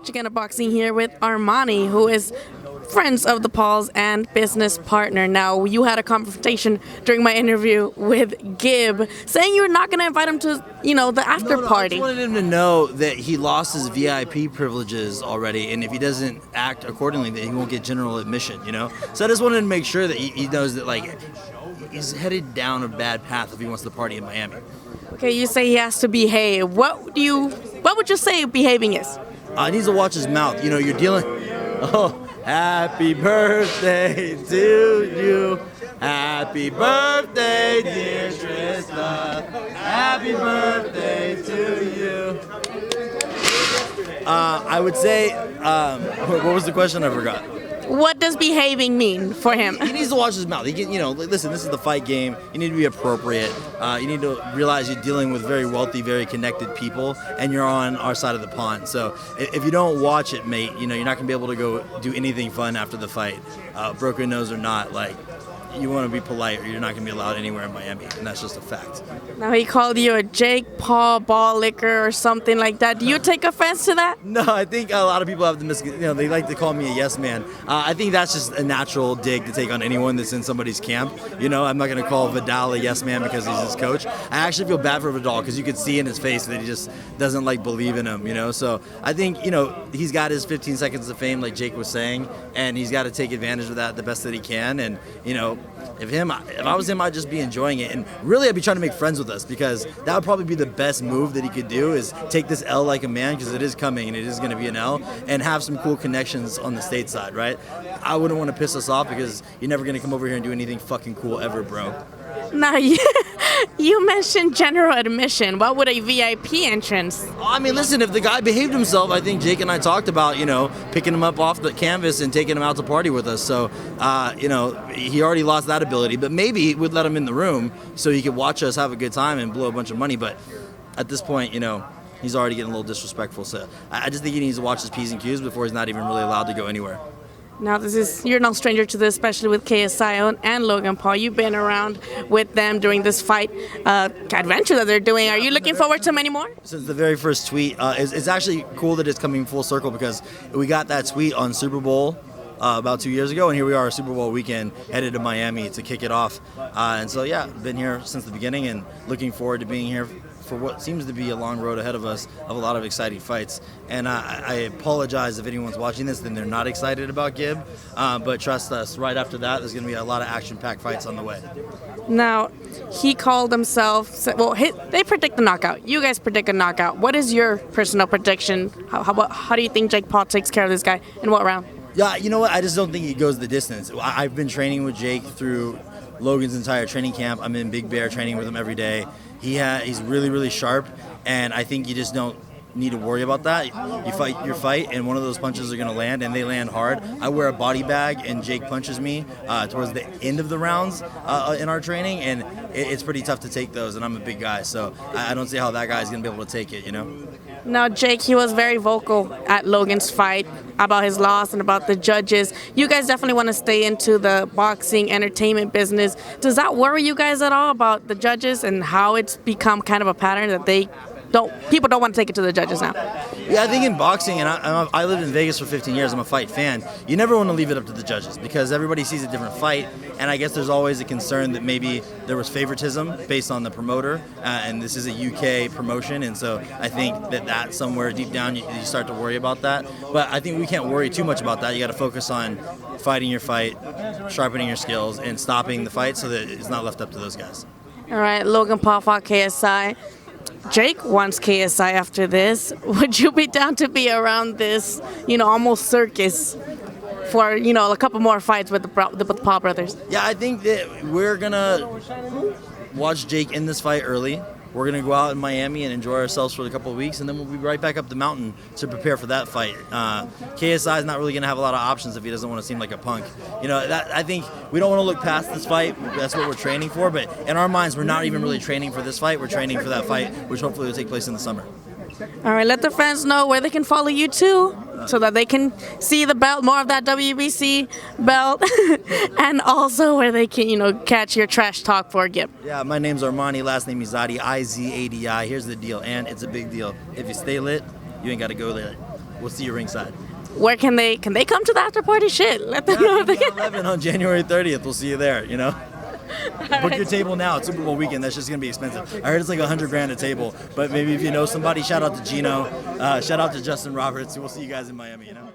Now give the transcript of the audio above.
Chicana Boxing here with Armani, who is friends of the Pauls and business partner. Now, you had a confrontation during my interview with Gib, saying you were not going to invite him to, the after party. I just wanted him to know that he lost his VIP privileges already, and if he doesn't act accordingly, that he won't get general admission, So I just wanted to make sure that he knows that, he's headed down a bad path if he wants to party in Miami. Okay, you say he has to behave. What would you say behaving is? He needs to watch his mouth. You're dealing... Oh, happy birthday to you. Happy birthday, dear Trista. Happy birthday to you. I would say... what was the question? I forgot. What does behaving mean for him? He needs to watch his mouth. He can, listen, this is the fight game. You need to be appropriate. You need to realize you're dealing with very wealthy, very connected people, and you're on our side of the pond. So if you don't watch it, mate, you're not going to be able to go do anything fun after the fight. Broken nose or not, you want to be polite or you're not going to be allowed anywhere in Miami, and that's just a fact. Now, he called you a Jake Paul ball licker or something like that. Do you take offense to that? No, I think a lot of people have they like to call me a yes man. I think that's just a natural dig to take on anyone that's in somebody's camp. I'm not going to call Vidal a yes man because he's his coach. I actually feel bad for Vidal because you could see in his face that he just doesn't believe in him, So I think, he's got his 15 seconds of fame, like Jake was saying, and he's got to take advantage of that the best that he can. And, if I was him, I'd just be enjoying it. And really, I'd be trying to make friends with us because that would probably be the best move that he could do is take this L like a man because it is coming and it is going to be an L and have some cool connections on the state side, right? I wouldn't want to piss us off because you're never going to come over here and do anything fucking cool ever, bro. Now, you mentioned general admission. What would a VIP entrance? I mean, listen, if the guy behaved himself, I think Jake and I talked about, picking him up off the canvas and taking him out to party with us. So, he already lost that ability, but maybe we'd let him in the room so he could watch us have a good time and blow a bunch of money. But at this point, he's already getting a little disrespectful. So I just think he needs to watch his P's and Q's before he's not even really allowed to go anywhere. Now, you're no stranger to this, especially with KSI and Logan Paul. You've been around with them during this fight adventure that they're doing. Are you looking forward to many more? Since the very first tweet, it's actually cool that it's coming full circle because we got that tweet on Super Bowl about 2 years ago, and here we are, Super Bowl weekend, headed to Miami to kick it off. And so, been here since the beginning and looking forward to being here for what seems to be a long road ahead of us of a lot of exciting fights. And I apologize if anyone's watching this and they're not excited about Gib, but trust us, right after that, there's going to be a lot of action-packed fights on the way. Now, he called himself, they predict the knockout. You guys predict a knockout. What is your personal prediction? How do you think Jake Paul takes care of this guy? In what round? Yeah, you know what? I just don't think he goes the distance. I've been training with Jake through Logan's entire training camp. I'm in Big Bear training with him every day. He's really, really sharp, and I think you just don't need to worry about that. You fight your fight, and one of those punches are going to land, and they land hard. I wear a body bag, and Jake punches me towards the end of the rounds in our training, and it's pretty tough to take those, and I'm a big guy, so I don't see how that guy's going to be able to take it, Now, Jake, he was very vocal at Logan's fight about his loss and about the judges. You guys definitely want to stay into the boxing entertainment business. Does that worry you guys at all about the judges and how it's become kind of a pattern that people don't want to take it to the judges now? Yeah, I think in boxing, and I lived in Vegas for 15 years, I'm a fight fan, you never want to leave it up to the judges because everybody sees a different fight, and I guess there's always a concern that maybe there was favoritism based on the promoter, and this is a UK promotion, and so I think that somewhere deep down you start to worry about that. But I think we can't worry too much about that. You got to focus on fighting your fight, sharpening your skills, and stopping the fight so that it's not left up to those guys. All right, Logan Paul fought KSI. Jake wants KSI after this. Would you be down to be around this, almost circus for, a couple more fights with the Paul brothers? Yeah, I think that we're going to watch Jake in this fight early. We're going to go out in Miami and enjoy ourselves for a couple of weeks, and then we'll be right back up the mountain to prepare for that fight. KSI is not really going to have a lot of options if he doesn't want to seem like a punk. I think we don't want to look past this fight. That's what we're training for, but in our minds, we're not even really training for this fight. We're training for that fight, which hopefully will take place in the summer. All right, let the fans know where they can follow you too, so that they can see the belt, more of that WBC belt, and also where they can, catch your trash talk for Gib. Yeah, my name's Armani, last name Izadi, Izadi. Here's the deal, and it's a big deal. If you stay lit, you ain't got to go lit. we'll see you ringside. Where can they come to the after party? Shit, let them know. If they can. 11 on January 30th. We'll see you there. You know. Book your table now. It's Super Bowl weekend. That's just gonna be expensive. I heard it's like $100,000 a table, but maybe if you know somebody, shout out to Gino, shout out to Justin Roberts. We'll see you guys in Miami. You know.